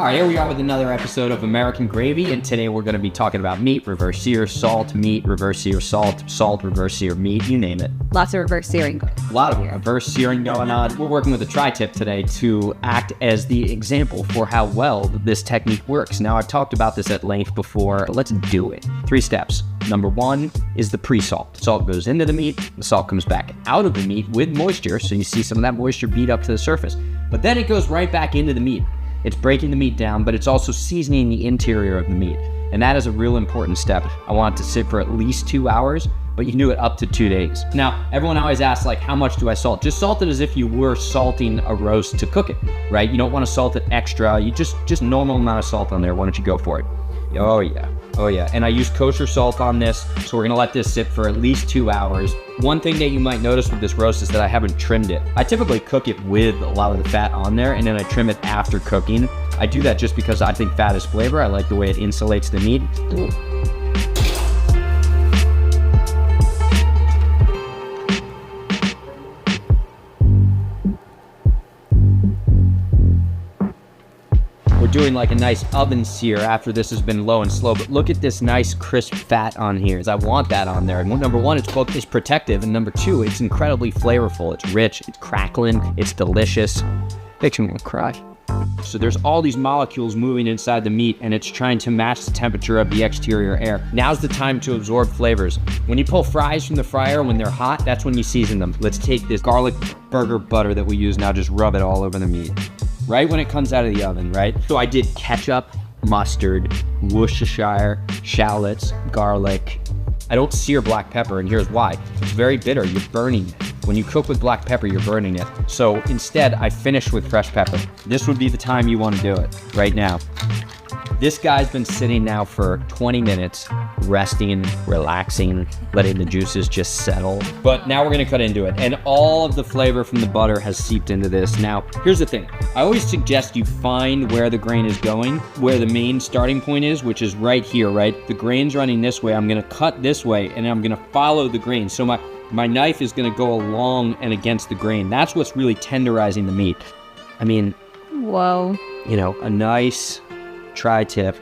All right, here we are with another episode of American Gravy, and today we're going to be talking about meat, reverse sear, salt, meat, reverse sear, salt, salt, reverse sear, meat, you name it. Lots of reverse searing. A lot of reverse searing going on. We're working with a tri-tip today to act as the example for how well this technique works. Now, I've talked about this at length before, but let's do it. 3 steps. Number 1 is the pre-salt. Salt goes into the meat, the salt comes back out of the meat with moisture, so you see some of that moisture beat up to the surface. But then it goes right back into the meat. It's breaking the meat down, but it's also seasoning the interior of the meat. And that is a real important step. I want it to sit for at least 2 hours, but you can do it up to 2 days. Now, everyone always asks, like, how much do I salt? Just salt it as if you were salting a roast to cook it, right? You don't want to salt it extra. You just normal amount of salt on there. Why don't you go for it? Oh yeah. Oh yeah. And I use kosher salt on this, so we're gonna let this sit for at least 2 hours. One thing that you might notice with this roast is that I haven't trimmed it. I typically cook it with a lot of the fat on there, and then I trim it after cooking. I do that just because I think fat is flavor. I like the way it insulates the meat. We're doing like a nice oven sear after this has been low and slow, but look at this nice crisp fat on here. I want that on there. And number 1, it's protective, and number 2, it's incredibly flavorful. It's rich, it's crackling, it's delicious. Makes me want to cry. So there's all these molecules moving inside the meat, and it's trying to match the temperature of the exterior air. Now's the time to absorb flavors. When you pull fries from the fryer when they're hot, that's when you season them. Let's take this garlic burger butter that we use now, just rub it all over the meat. Right when it comes out of the oven, right? So I did ketchup, mustard, Worcestershire, shallots, garlic. I don't sear black pepper, and here's why. It's very bitter, you're burning it. When you cook with black pepper, you're burning it. So instead, I finish with fresh pepper. This would be the time you want to do it, right now. This guy's been sitting now for 20 minutes, resting, relaxing, letting the juices just settle. But now we're gonna cut into it, and all of the flavor from the butter has seeped into this. Now, here's the thing. I always suggest you find where the grain is going, where the main starting point is, which is right here, right? The grain's running this way. I'm gonna cut this way, and I'm gonna follow the grain. So my knife is gonna go along and against the grain. That's what's really tenderizing the meat. I mean, whoa. You know, a nice tri-tip